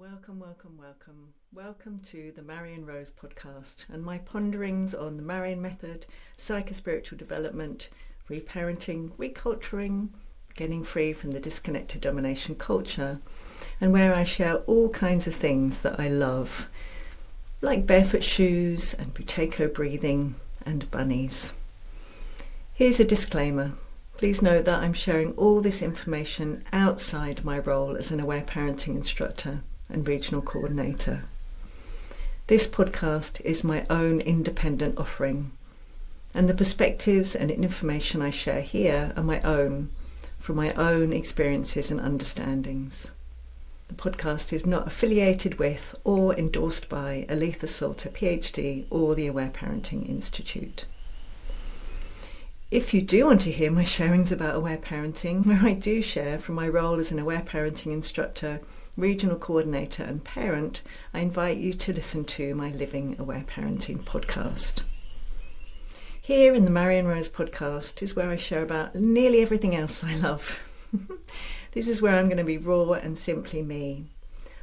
Welcome, welcome, welcome. Welcome to the Marion Rose Podcast and my ponderings on the Marion Method, psychospiritual development, reparenting, reculturing, getting free from the disconnected domination culture, and where I share all kinds of things that I love, like barefoot shoes and buteyko breathing and bunnies. Here's a disclaimer. Please note that I'm sharing all this information outside my role as an aware parenting instructor and regional coordinator. This podcast is my own independent offering, and the perspectives and information I share here are my own, from my own experiences and understandings. The podcast is not affiliated with or endorsed by Aletha Salter, PhD, or the Aware Parenting Institute. If you do want to hear my sharings about aware parenting, where I do share from my role as an aware parenting instructor, regional coordinator and parent, I invite you to listen to my Living Aware Parenting podcast. Here in the Marion Rose Podcast is where I share about nearly everything else I love. This is where I'm going to be raw and simply me.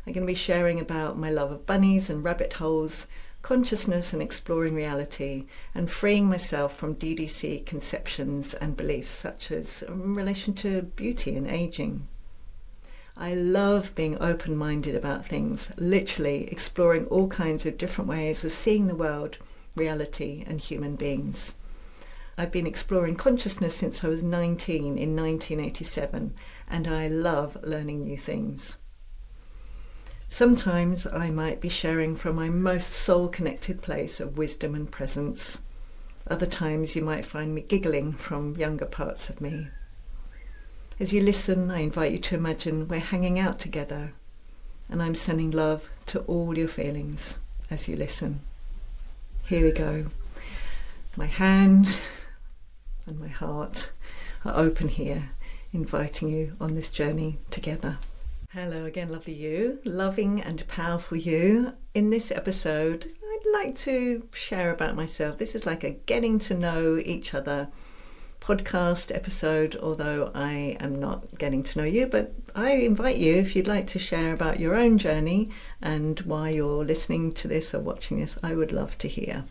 I'm going to be sharing about my love of bunnies and rabbit holes, consciousness and exploring reality, and freeing myself from DDC conceptions and beliefs such as in relation to beauty and aging. I love being open-minded about things, literally exploring all kinds of different ways of seeing the world, reality and human beings. I've been exploring consciousness since I was 19 in 1987, and I love learning new things. Sometimes I might be sharing from my most soul-connected place of wisdom and presence. Other times you might find me giggling from younger parts of me. As you listen, I invite you to imagine we're hanging out together, and I'm sending love to all your feelings as you listen. Here we go. My hand and my heart are open here, inviting you on this journey together. Hello again, lovely you, loving and powerful you. In this episode, I'd like to share about myself. This is like a getting to know each other podcast episode, although I am not getting to know you, but I invite you, if you'd like to share about your own journey and why you're listening to this or watching this, I would love to hear.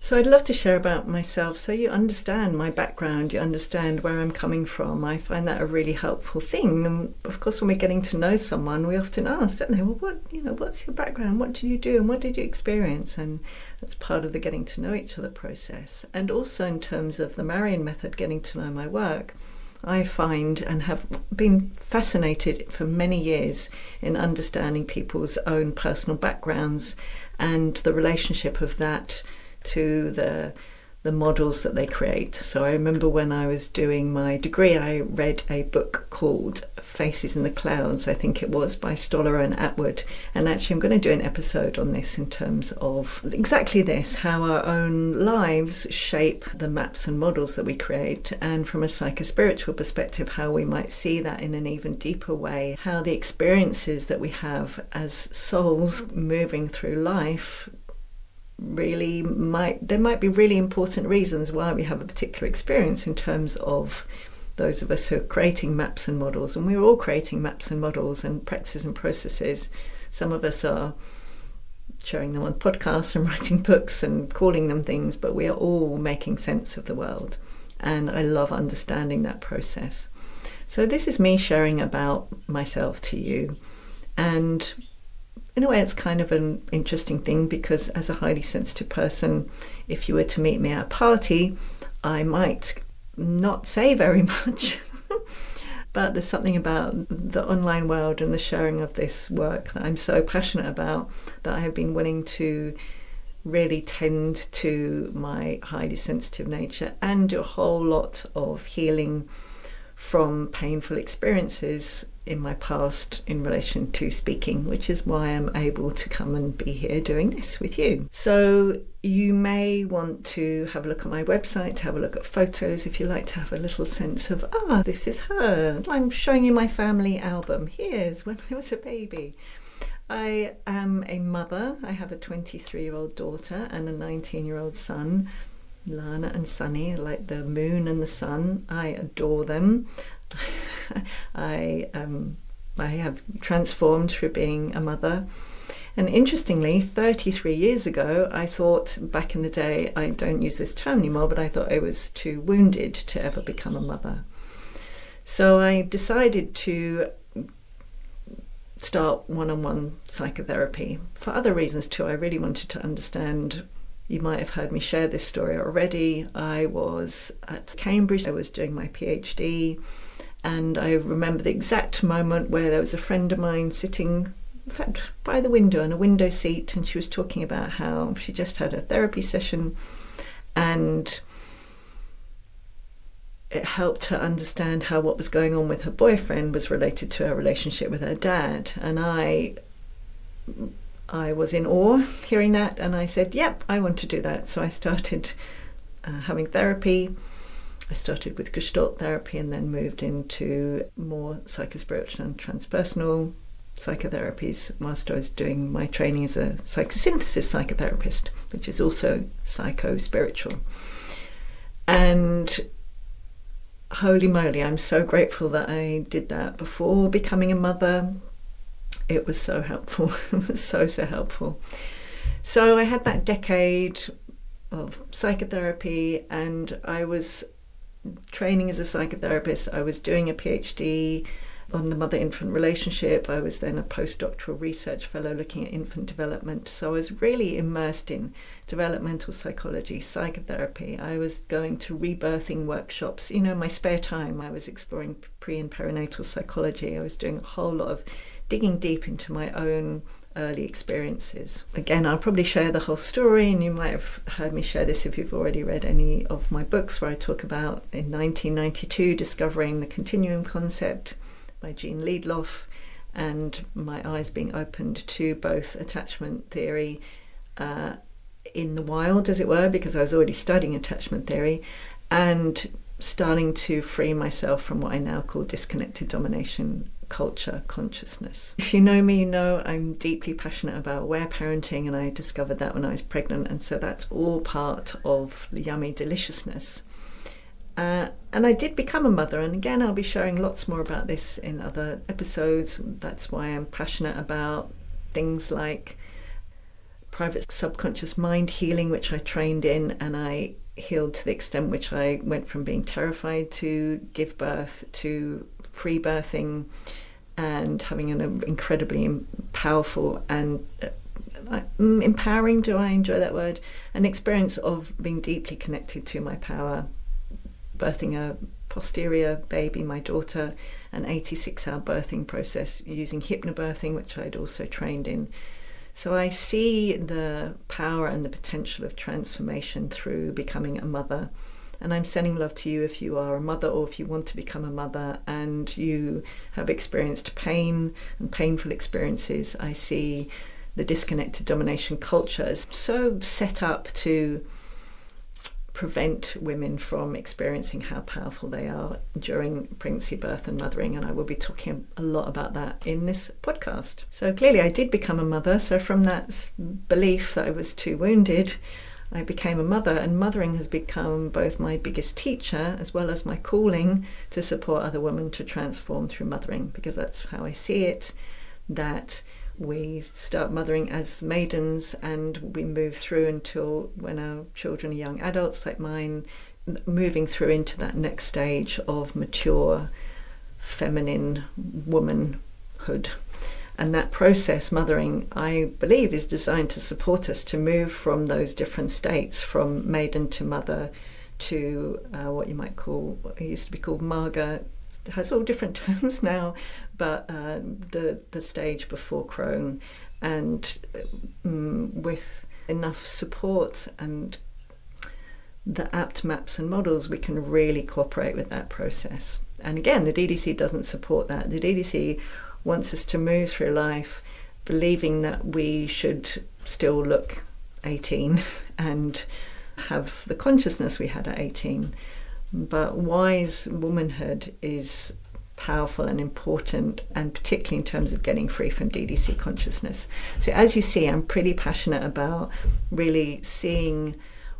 So I'd love to share about myself so you understand my background, you understand where I'm coming from. I find that a really helpful thing. And of course, when we're getting to know someone, we often ask, don't they, well, what's your background? What did you do? And what did you experience? And that's part of the getting to know each other process. And also in terms of the Marion Method, getting to know my work, I find and have been fascinated for many years in understanding people's own personal backgrounds and the relationship of that to the models that they create. So I remember when I was doing my degree, I read a book called Faces in the Clouds, I think it was, by Stoller and Atwood. And actually I'm going to do an episode on this in terms of exactly this, how our own lives shape the maps and models that we create, and from a psychospiritual perspective, how we might see that in an even deeper way, how the experiences that we have as souls moving through life there might be really important reasons why we have a particular experience in terms of those of us who are creating maps and models, and we're all creating maps and models and practices and processes. Some of us are sharing them on podcasts and writing books and calling them things, but we are all making sense of the world, and I love understanding that process. So this is me sharing about myself to you, and in a way, it's kind of an interesting thing because as a highly sensitive person, if you were to meet me at a party, I might not say very much. But there's something about the online world and the sharing of this work that I'm so passionate about that I have been willing to really tend to my highly sensitive nature and do a whole lot of healing from painful experiences in my past in relation to speaking, which is why I'm able to come and be here doing this with you. So you may want to have a look at my website, to have a look at photos if you like to have a little sense of, this is her. I'm showing you my family album. Here's when I was a baby. I am a mother. I have a 23-year-old daughter and a 19-year-old son. Lana and Sunny, like the moon and the sun. I adore them. I I have transformed through being a mother. And interestingly, 33 years ago, I thought, back in the day, I don't use this term anymore, but I thought I was too wounded to ever become a mother. So I decided to start one-on-one psychotherapy for other reasons too. I really wanted to understand. You might have heard me share this story already. I was at Cambridge, I was doing my PhD, and I remember the exact moment where there was a friend of mine sitting, in fact, by the window in a window seat, and she was talking about how she just had a therapy session and it helped her understand how what was going on with her boyfriend was related to her relationship with her dad. And I was in awe hearing that, and I said, yep, I want to do that. So I started having therapy. I started with Gestalt therapy and then moved into more psychospiritual and transpersonal psychotherapies whilst I was doing my training as a psychosynthesis psychotherapist, which is also psychospiritual. And holy moly, I'm so grateful that I did that before becoming a mother. It was so helpful. It was so helpful. So I had that decade of psychotherapy, and I was training as a psychotherapist. I was doing a PhD on the mother-infant relationship. I was then a postdoctoral research fellow looking at infant development. So I was really immersed in developmental psychology, psychotherapy. I was going to rebirthing workshops. In my spare time, I was exploring pre- and perinatal psychology. I was doing a whole lot of digging deep into my own early experiences. Again, I'll probably share the whole story, and you might have heard me share this if you've already read any of my books, where I talk about, in 1992, discovering the continuum concept by Jean Liedloff, and my eyes being opened to both attachment theory in the wild, as it were, because I was already studying attachment theory, and starting to free myself from what I now call disconnected domination culture consciousness. If you know me, you know I'm deeply passionate about aware parenting, and I discovered that when I was pregnant, and so that's all part of the yummy deliciousness. And I did become a mother, and again I'll be sharing lots more about this in other episodes. That's why I'm passionate about things like private subconscious mind healing, which I trained in, and I healed to the extent which I went from being terrified to give birth to free birthing and having an incredibly powerful and empowering, do I enjoy that word, an experience of being deeply connected to my power, birthing a posterior baby, my daughter, an 86-hour birthing process using hypnobirthing, which I'd also trained in. So I see the power and the potential of transformation through becoming a mother. And I'm sending love to you if you are a mother, or if you want to become a mother and you have experienced pain and painful experiences. I see the disconnected domination culture as so set up to prevent women from experiencing how powerful they are during pregnancy, birth and mothering, and I will be talking a lot about that in this podcast. So clearly I did become a mother, so from that belief that I was too wounded, I became a mother, and mothering has become both my biggest teacher as well as my calling to support other women to transform through mothering, because that's how I see it, that we start mothering as maidens and we move through until when our children are young adults like mine, moving through into that next stage of mature feminine womanhood. And that process, mothering, I believe, is designed to support us to move from those different states, from maiden to mother to what you might call, it used to be called Marga. It has all different terms now, but the stage before crone, and with enough support and the apt maps and models, we can really cooperate with that process. And again, the DDC doesn't support that. The DDC wants us to move through life believing that we should still look 18 and have the consciousness we had at 18. But wise womanhood is powerful and important, and particularly in terms of getting free from DDC consciousness. So as you see, I'm pretty passionate about really seeing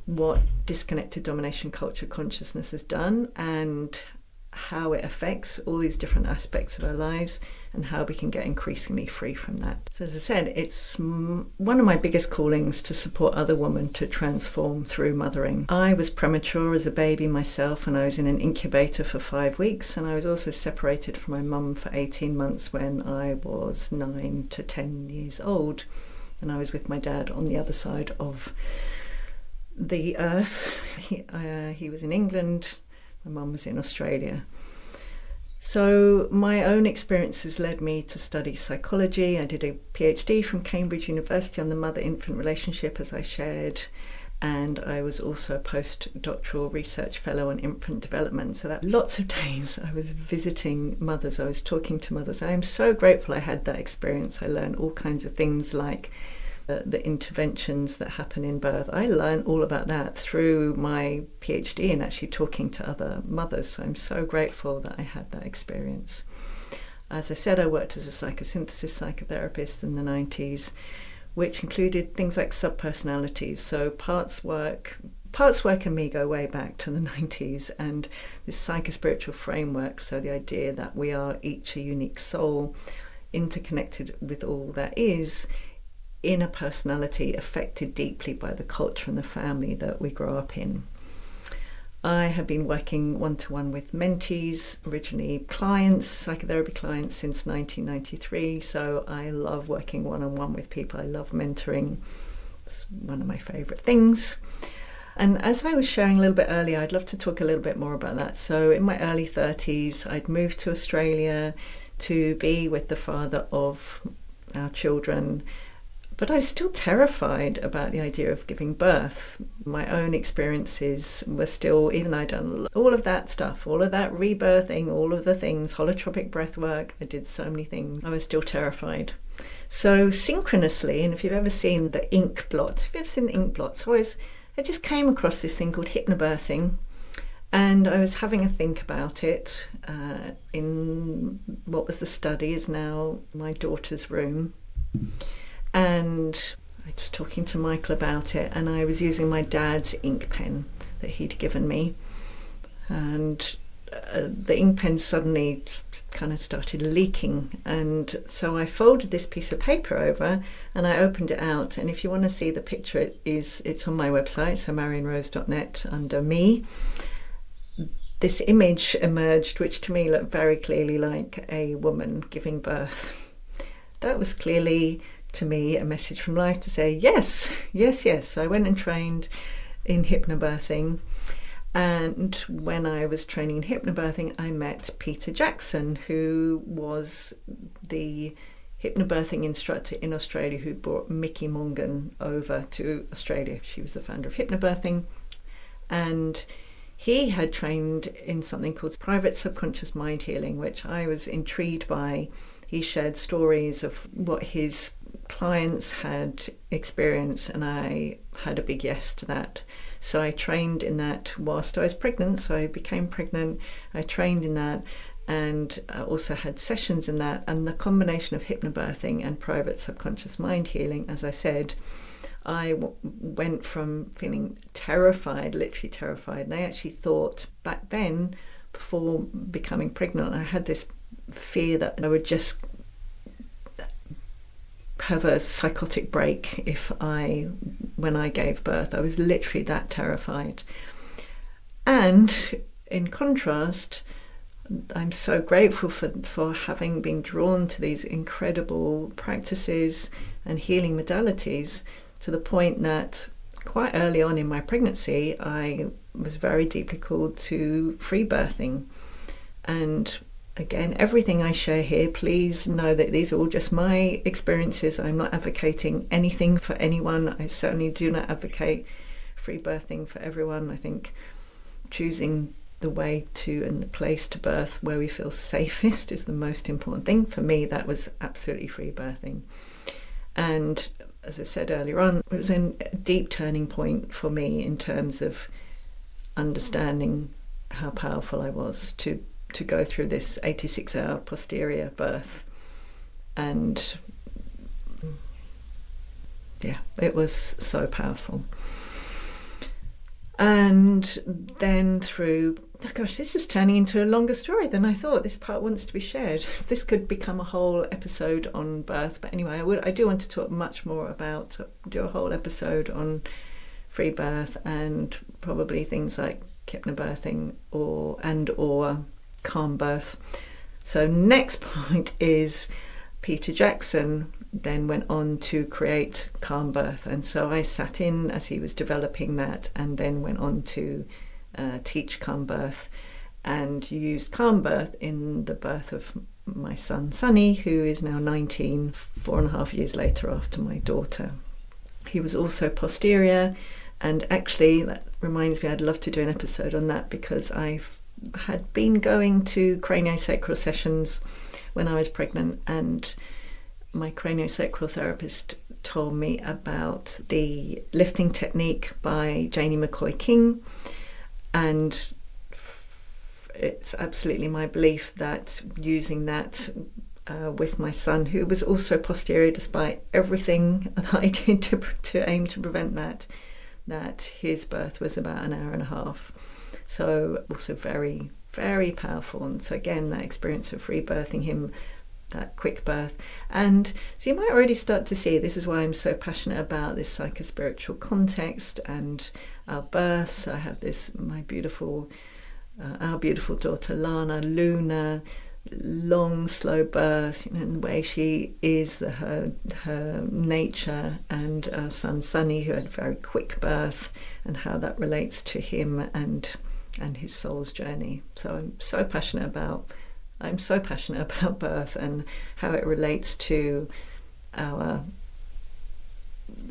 what disconnected domination culture consciousness has done and how it affects all these different aspects of our lives and how we can get increasingly free from that. So as I said, it's one of my biggest callings to support other women to transform through mothering. I was premature as a baby myself, and I was in an incubator for 5 weeks, and I was also separated from my mum for 18 months when I was 9 to 10 years old, and I was with my dad on the other side of the earth. He was in England, my mum was in Australia. So my own experiences led me to study psychology. I did a PhD from Cambridge University on the mother-infant relationship, as I shared, and I was also a postdoctoral research fellow on infant development. So that lots of days I was visiting mothers, I was talking to mothers. I am so grateful I had that experience. I learned all kinds of things like the interventions that happen in birth. I learned all about that through my PhD and actually talking to other mothers. So I'm so grateful that I had that experience. As I said, I worked as a psychosynthesis psychotherapist in the 90s, which included things like subpersonalities. So parts work and me go way back to the 90s, and this psychospiritual framework. So the idea that we are each a unique soul, interconnected with all that is, in a personality affected deeply by the culture and the family that we grow up in. I have been working one-to-one with mentees, originally clients, psychotherapy clients, since 1993, so I love working one-on-one with people. I love mentoring. It's one of my favourite things. And as I was sharing a little bit earlier, I'd love to talk a little bit more about that. So in my early 30s, I'd moved to Australia to be with the father of our children, but I was still terrified about the idea of giving birth. My own experiences were still, even though I'd done all of that stuff, all of that rebirthing, all of the things, holotropic breath work, I did so many things, I was still terrified. So synchronously, and if you've ever seen the ink blot, so I just came across this thing called hypnobirthing, and I was having a think about it in what was the study is now my daughter's room. And I was talking to Michael about it, and I was using my dad's ink pen that he'd given me, and the ink pen suddenly kind of started leaking, and so I folded this piece of paper over and I opened it out, and if you want to see the picture, it's on my website, so marionrose.net, under me. This image emerged which to me looked very clearly like a woman giving birth. That was clearly to me a message from life to say yes. So I went and trained in hypnobirthing, and when I was training in hypnobirthing I met Peter Jackson, who was the hypnobirthing instructor in Australia who brought Mickey Mongan over to Australia. She was the founder of hypnobirthing, and he had trained in something called private subconscious mind healing, which I was intrigued by. He shared stories of what his clients had experienced, and I had a big yes to that. So I trained in that whilst I was pregnant. So I became pregnant, I trained in that, and I also had sessions in that. And the combination of hypnobirthing and private subconscious mind healing, as I said, I went from feeling terrified, literally terrified, and I actually thought back then, before becoming pregnant, I had this fear that I would just have a psychotic break when I gave birth. I was literally that terrified. And in contrast, I'm so grateful for having been drawn to these incredible practices and healing modalities, to the point that quite early on in my pregnancy I was very deeply called to free birthing. And again, everything I share here, please know that these are all just my experiences. I'm not advocating anything for anyone. I certainly do not advocate free birthing for everyone. I think choosing the way to and the place to birth where we feel safest is the most important thing. For me, that was absolutely free birthing. And as I said earlier on, it was a deep turning point for me in terms of understanding how powerful I was to go through this 86-hour posterior birth. And yeah, it was so powerful. And then through oh gosh, this is turning into a longer story than I thought. This part wants to be shared. This could become a whole episode on birth. But anyway, I do want to talk much more about, do a whole episode on free birth and probably things like hypnobirthing or calm birth. So next point is Peter Jackson then went on to create calm birth, and so I sat in as he was developing that, and then went on to teach calm birth and used calm birth in the birth of my son Sonny, who is now 19, 4.5 years later after my daughter. He was also posterior, and actually that reminds me, I'd love to do an episode on that, because I had been going to craniosacral sessions when I was pregnant, and my craniosacral therapist told me about the lifting technique by Janie McCoy King, and it's absolutely my belief that using that with my son, who was also posterior despite everything that I did to aim to prevent that his birth was about 1.5 hours. So also very, very powerful. And so again, that experience of rebirthing him, that quick birth. And so you might already start to see, this is why I'm so passionate about this psychospiritual context and our births. I have this, our beautiful daughter Lana, Luna, long, slow birth, and the way she is, her nature, and our son Sonny, who had a very quick birth, and how that relates to him and his soul's journey. So I'm so passionate about birth and how it relates to our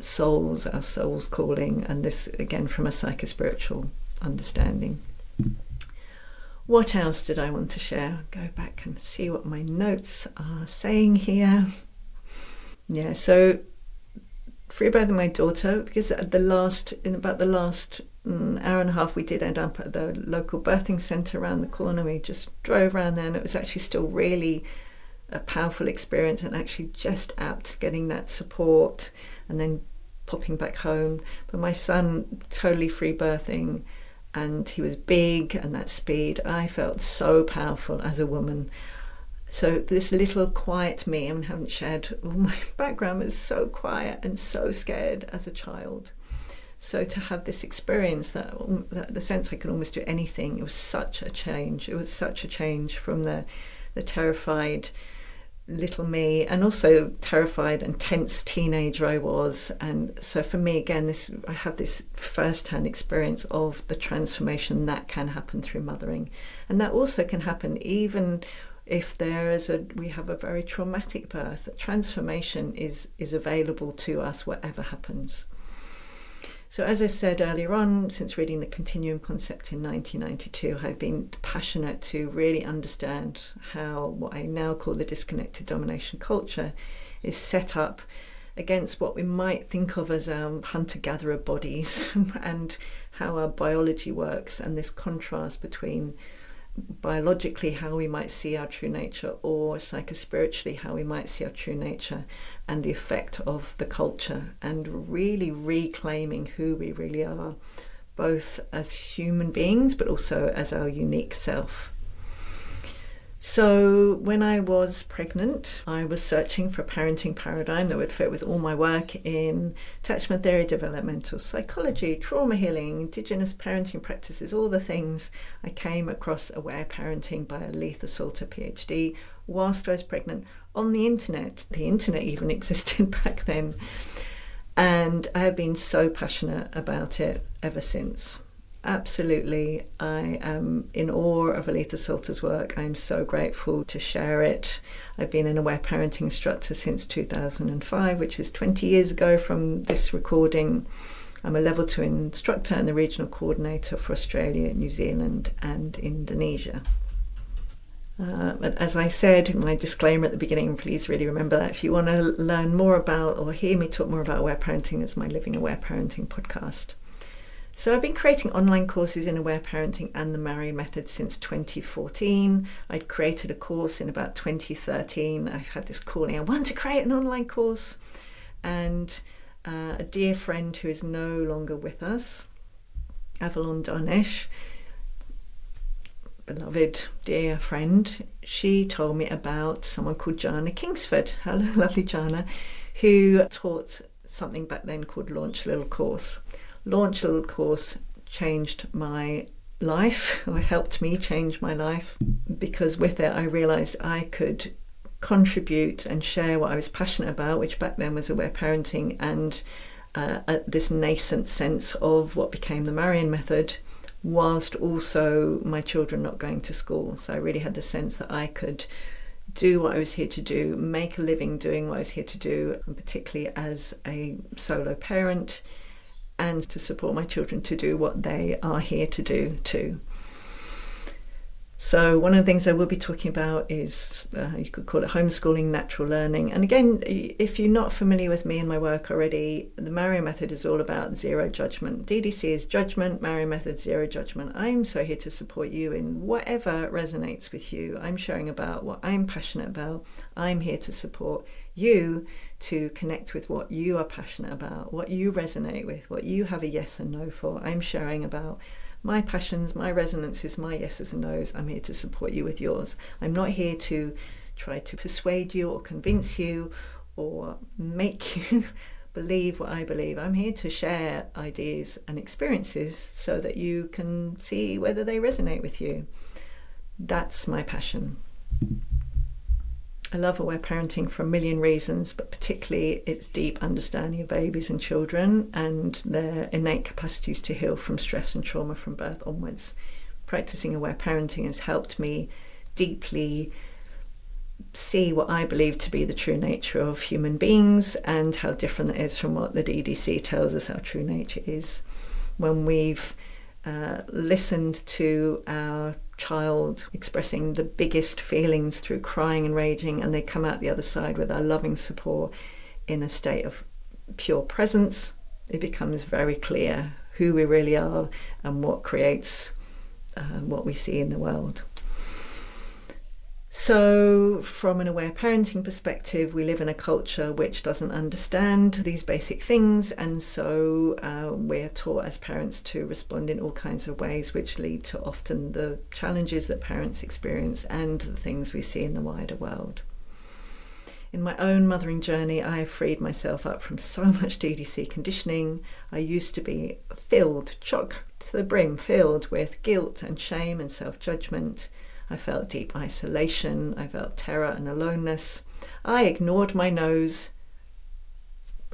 soul's calling, and this again from a psychospiritual understanding. What else did I want to share? Go back and see what my notes are saying here. Yeah, so free birthing my daughter, because in about the last hour and a half, we did end up at the local birthing centre around the corner. We just drove around there, and it was actually still really a powerful experience, and actually just out getting that support and then popping back home. But my son totally free birthing, and he was big, and that speed, I felt so powerful as a woman. So this little quiet me, I haven't shared all my background, was so quiet and so scared as a child. So to have this experience, that the sense I could almost do anything, it was such a change. It was such a change from the terrified little me, and also terrified and tense teenager I was. And so for me, again, I have this first-hand experience of the transformation that can happen through mothering, and that also can happen even if we have a very traumatic birth. Transformation is available to us whatever happens. So as I said earlier on, since reading the Continuum concept in 1992, I've been passionate to really understand how what I now call the disconnected domination culture is set up against what we might think of as our hunter-gatherer bodies and how our biology works, and this contrast between biologically how we might see our true nature, or psychospiritually how we might see our true nature, and the effect of the culture, and really reclaiming who we really are, both as human beings but also as our unique self. So when I was pregnant, I was searching for a parenting paradigm that would fit with all my work in attachment theory, developmental psychology, trauma healing, indigenous parenting practices, all the things. I came across Aware Parenting by Aletha Salter, PhD, whilst I was pregnant on the internet. The internet even existed back then. And I have been so passionate about it ever since. Absolutely. I am in awe of Aletha Salter's work. I'm so grateful to share it. I've been an Aware Parenting instructor since 2005, which is 20 years ago from this recording. I'm a level 2 instructor and the regional coordinator for Australia, New Zealand and Indonesia. But as I said in my disclaimer at the beginning, please really remember that if you want to learn more about or hear me talk more about Aware Parenting, it's my Living Aware Parenting podcast. So I've been creating online courses in Aware Parenting and the Marion Method since 2014. I'd created a course in about 2013. I had this calling, I want to create an online course. And a dear friend who is no longer with us, Avalon Darnesh, beloved, dear friend, she told me about someone called Jana Kingsford. Hello, lovely Jana, who taught something back then called Launch a Little Course. Launch a Little Course changed my life, or helped me change my life, because with it I realised I could contribute and share what I was passionate about, which back then was aware parenting and this nascent sense of what became the Marion Method, whilst also my children not going to school. So I really had the sense that I could do what I was here to do, make a living doing what I was here to do, and particularly as a solo parent, and to support my children to do what they are here to do too. So one of the things I will be talking about is, you could call it homeschooling, natural learning. And again, if you're not familiar with me and my work already, the Marion Method is all about zero judgment. DDC is judgment, Marion Method, zero judgment. I'm so here to support you in whatever resonates with you. I'm sharing about what I'm passionate about. I'm here to support you to connect with what you are passionate about, what you resonate with, what you have a yes and no for. I'm sharing about my passions, my resonances, my yeses and nos. I'm here to support you with yours. I'm not here to try to persuade you or convince you or make you believe what I believe. I'm here to share ideas and experiences so that you can see whether they resonate with you. That's my passion. I love aware parenting for a million reasons, but particularly its deep understanding of babies and children and their innate capacities to heal from stress and trauma from birth onwards. Practicing aware parenting has helped me deeply see what I believe to be the true nature of human beings and how different it is from what the DDC tells us our true nature is. When we've listened to our child expressing the biggest feelings through crying and raging, and they come out the other side with our loving support in a state of pure presence, it becomes very clear who we really are and what creates what we see in the world. So from an aware parenting perspective, we live in a culture which doesn't understand these basic things, and so we're taught as parents to respond in all kinds of ways which lead to often the challenges that parents experience and the things we see in the wider world. In my own mothering journey, I have freed myself up from so much DDC conditioning. I used to be filled, chock to the brim, filled with guilt and shame and self-judgment. I felt deep isolation, I felt terror and aloneness. I ignored my nose.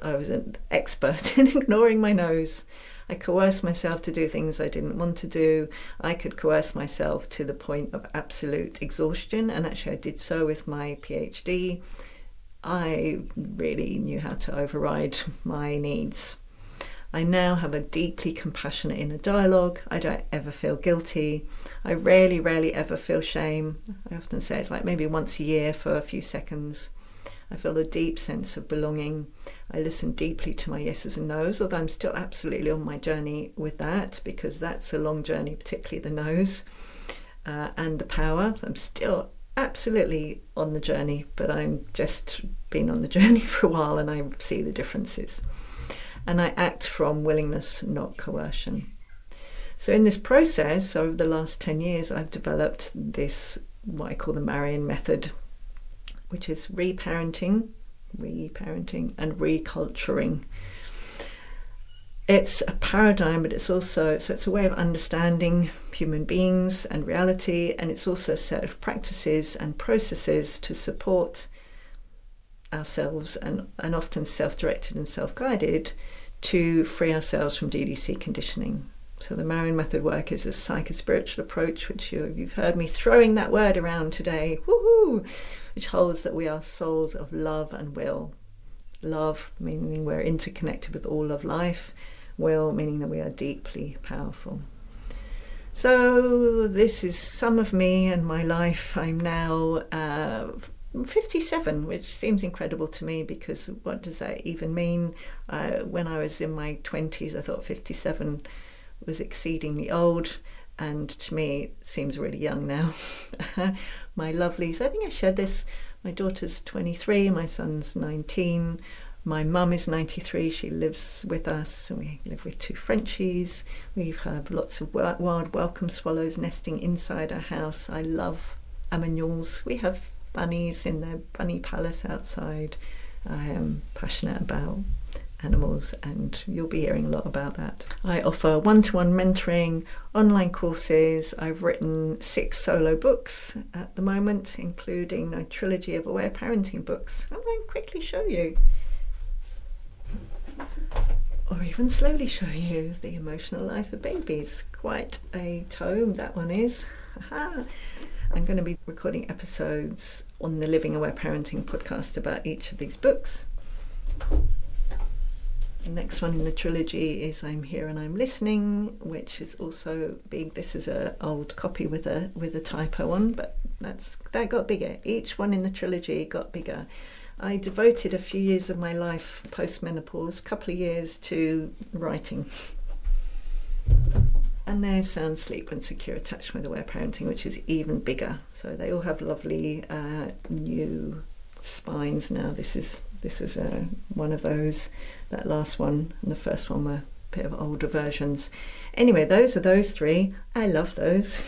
I was an expert in ignoring my nose. I coerced myself to do things I didn't want to do. I could coerce myself to the point of absolute exhaustion, and actually I did so with my PhD. I really knew how to override my needs. I now have a deeply compassionate inner dialogue. I don't ever feel guilty. I rarely ever feel shame. I often say it's like maybe once a year for a few seconds. I feel a deep sense of belonging. I listen deeply to my yeses and nos, although I'm still absolutely on my journey with that, because that's a long journey, particularly the nos and the power. I'm still absolutely on the journey, but I'm just been on the journey for a while and I see the differences. And I act from willingness, not coercion. So in this process, over the last 10 years, I've developed this, what I call the Marion Method, which is reparenting, and reculturing. It's a paradigm, but it's also, so it's a way of understanding human beings and reality, and it's also a set of practices and processes to support ourselves, and often self-directed and self-guided, to free ourselves from DDC conditioning. So the Marion Method work is a psychospiritual approach, which you've heard me throwing that word around today, woohoo, which holds that we are souls of love and will. Love meaning we're interconnected with all of life, will meaning that we are deeply powerful. So this is some of me and my life. I'm now 57, which seems incredible to me, because what does that even mean? When I was in my 20s, I thought 57 was exceedingly old, and to me it seems really young now. My lovelies, I think I shared this, my daughter's 23, my son's 19. My mum is 93, she lives with us, and we live with 2 Frenchies. We have lots of wild welcome swallows nesting inside our house. I love Amignons. We have bunnies in the bunny palace outside. I am passionate about animals, and you'll be hearing a lot about that. I offer one-to-one mentoring, online courses. I've written 6 solo books at the moment, including a trilogy of aware parenting books. I'm going to quickly show you, or even slowly show you, The Emotional Life of Babies. Quite a tome that one is. I'm going to be recording episodes on the Living Aware Parenting podcast about each of these books. The next one in the trilogy is I'm Here and I'm Listening, which is also big. This is an old copy with a typo on, but that got bigger. Each one in the trilogy got bigger. I devoted a few years of my life post-menopause, a couple of years, to writing. And there's Sound Sleep and Secure Attachment with Aware Parenting, which is even bigger. So they all have lovely new spines now. This is one of those. That last one and the first one were a bit of older versions. Anyway, those are those 3. I love those.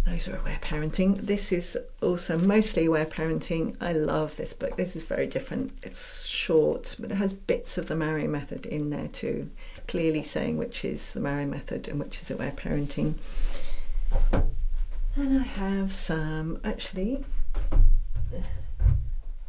Those are Aware Parenting. This is also mostly Aware Parenting. I love this book. This is very different. It's short, but it has bits of the Marion Method in there too, clearly saying which is the Marion Method and which is Aware Parenting. And I have some, actually, I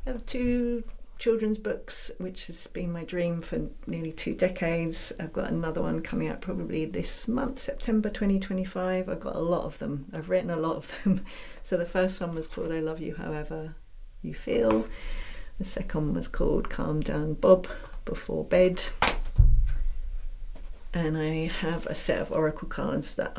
have 2 children's books, which has been my dream for nearly 2 decades. I've got another one coming out probably this month, September 2025. I've got a lot of them. I've written a lot of them. So the first one was called I Love You However You Feel. The second one was called Calm Down Bob Before Bed. And I have a set of oracle cards that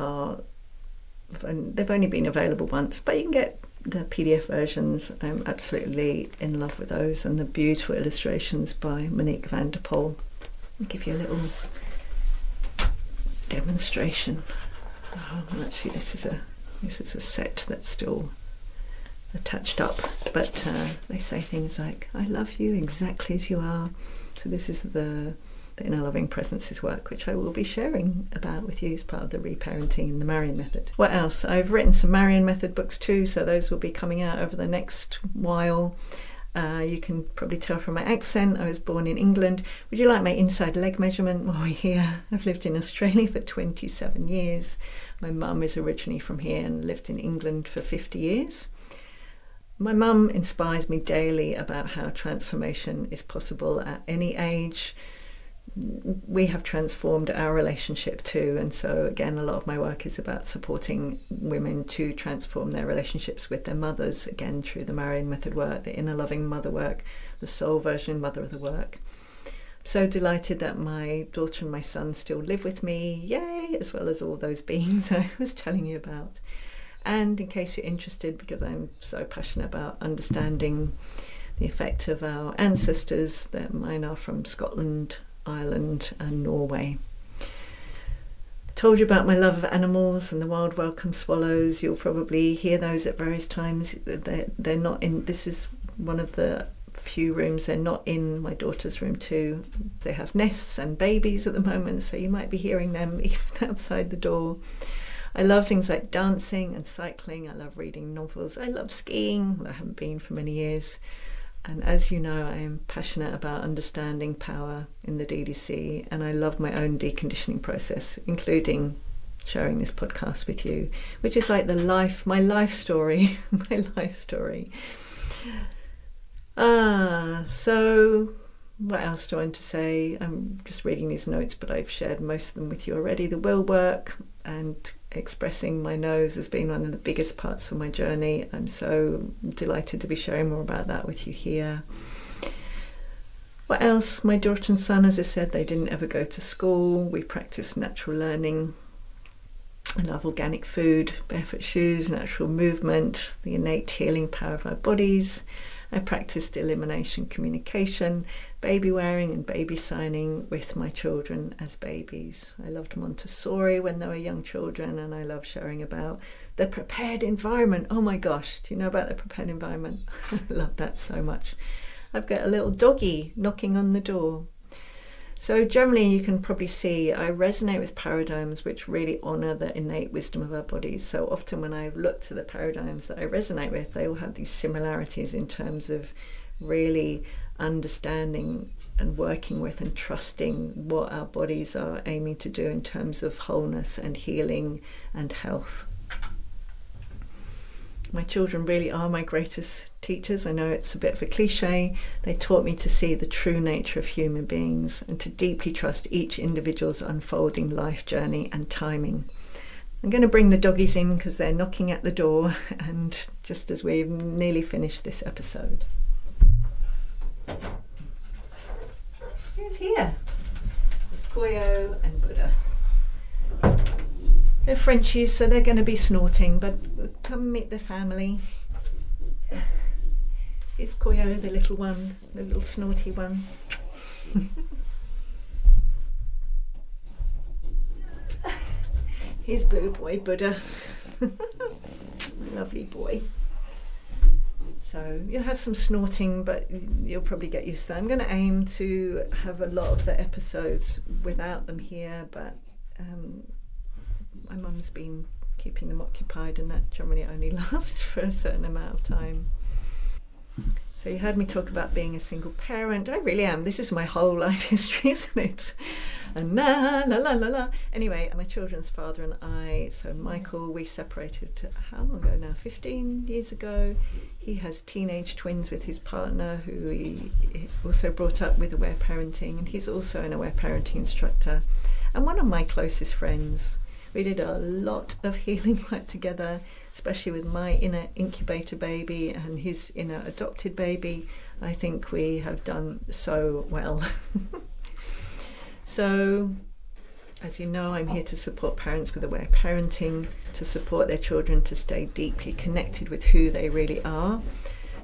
they've only been available once, but you can get the PDF versions. I'm absolutely in love with those, and the beautiful illustrations by Monique van der Pol. I'll give you a little demonstration. Actually, this is a set that's still attached up, but they say things like, I love you exactly as you are. So this is the Inner Loving Presences work, which I will be sharing about with you as part of the Reparenting and the Marion Method. What else? I've written some Marion Method books too, so those will be coming out over the next while. You can probably tell from my accent, I was born in England. Would you like my inside leg measurement while we're here? I've lived in Australia for 27 years. My mum is originally from here and lived in England for 50 years. My mum inspires me daily about how transformation is possible at any age. We have transformed our relationship too, and so again, a lot of my work is about supporting women to transform their relationships with their mothers, again through the Marion Method work, the Inner Loving Mother work, the Soul Version Mother of the work. I'm so delighted that my daughter and my son still live with me, yay, as well as all those beings I was telling you about. And in case you're interested, because I'm so passionate about understanding the effect of our ancestors, that mine are from Scotland, Ireland and Norway. Told you about my love of animals and the wild welcome swallows. You'll probably hear those at various times. They're not in, this is one of the few rooms, they're not in my daughter's room too. They have nests and babies at the moment, so you might be hearing them even outside the door. I love things like dancing and cycling. I love reading novels. I love skiing. I haven't been for many years. And as you know, I am passionate about understanding power in the DDC, and I love my own deconditioning process, including sharing this podcast with you, which is like my life story, my life story. So what else do I want to say? I'm just reading these notes, but I've shared most of them with you already. The will work and expressing my no's has been one of the biggest parts of my journey. I'm so delighted to be sharing more about that with you here. What else? My daughter and son, as I said, they didn't ever go to school. We practice natural learning. I love organic food, barefoot shoes, natural movement, the innate healing power of our bodies. I practiced elimination communication, baby wearing and baby signing with my children as babies. I loved Montessori when they were young children, and I love sharing about the prepared environment. Oh my gosh, do you know about the prepared environment? I love that so much. I've got a little doggy knocking on the door. So generally you can probably see I resonate with paradigms which really honour the innate wisdom of our bodies. So often when I've looked at the paradigms that I resonate with, they all have these similarities in terms of really understanding and working with and trusting what our bodies are aiming to do in terms of wholeness and healing and health. My children really are my greatest teachers. I know it's a bit of a cliche. They taught me to see the true nature of human beings and to deeply trust each individual's unfolding life journey and timing. I'm going to bring the doggies in because they're knocking at the door, and just as we've nearly finished this episode. Who's here? It's Koyo and Buddha. They're Frenchies, so they're going to be snorting, but come meet the family. It's Koyo, the little one, the little snorty one. Here's Blue Boy Buddha. Lovely boy. So you'll have some snorting, but you'll probably get used to that. I'm going to aim to have a lot of the episodes without them here, but my mum's been keeping them occupied, and that generally only lasts for a certain amount of time. So you heard me talk about being a single parent. I really am. This is my whole life history, isn't it? And la la la la la. Anyway, my children's father and I, so Michael, we separated how long ago now? 15 years ago. He has teenage twins with his partner, who he also brought up with aware parenting, and he's also an aware parenting instructor and one of my closest friends. We did a lot of healing work together, especially with my inner incubator baby and his inner adopted baby. I think we have done so well. So, as you know, I'm here to support parents with aware parenting, to support their children to stay deeply connected with who they really are,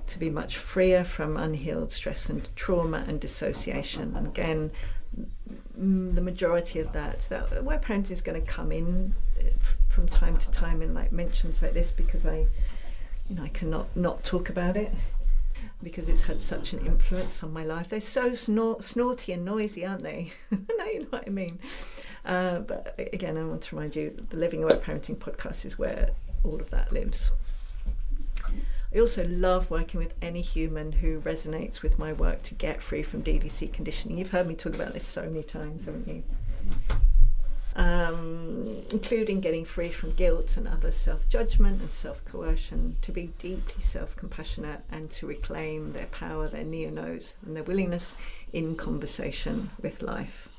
to be much freer from unhealed stress and trauma and dissociation. And again, the majority of that aware parenting is going to come in from time to time in like mentions like this, because I cannot not talk about it because it's had such an influence on my life. They're so snorty and noisy, aren't they? No, you know what I mean. But again, I want to remind you, the Living Aware Parenting podcast is where all of that lives. I also love working with any human who resonates with my work to get free from DDC conditioning. You've heard me talk about this so many times, haven't you? Including getting free from guilt and other self-judgment and self-coercion, to be deeply self-compassionate and to reclaim their power, their neo-nos, and their willingness in conversation with life.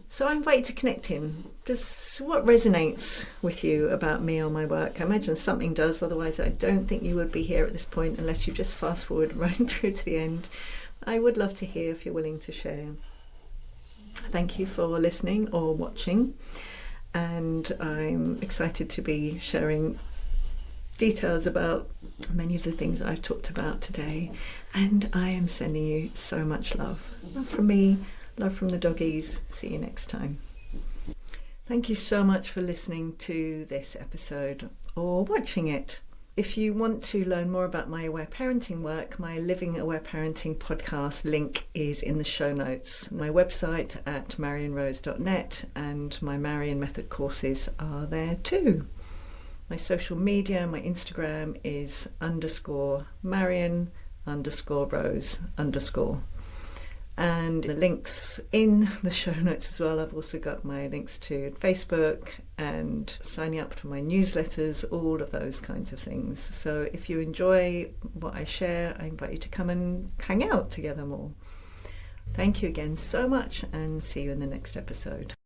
So I invite you to connect in. What resonates with you about me or my work? I imagine something does, otherwise I don't think you would be here at this point unless you just fast forward right through to the end. I would love to hear if you're willing to share. Thank you for listening or watching, and I'm excited to be sharing details about many of the things I've talked about today, and I am sending you so much love. Love from me, love from the doggies. See you next time. Thank you so much for listening to this episode or watching it. If you want to learn more about my aware parenting work, my Living Aware Parenting podcast link is in the show notes. My website at marionrose.net and my Marion Method courses are there too. My social media, my Instagram is _Marion_Rose_. And the links in the show notes as well. I've also got my links to Facebook and signing up for my newsletters, all of those kinds of things. So if you enjoy what I share, I invite you to come and hang out together more. Thank you again so much, and see you in the next episode.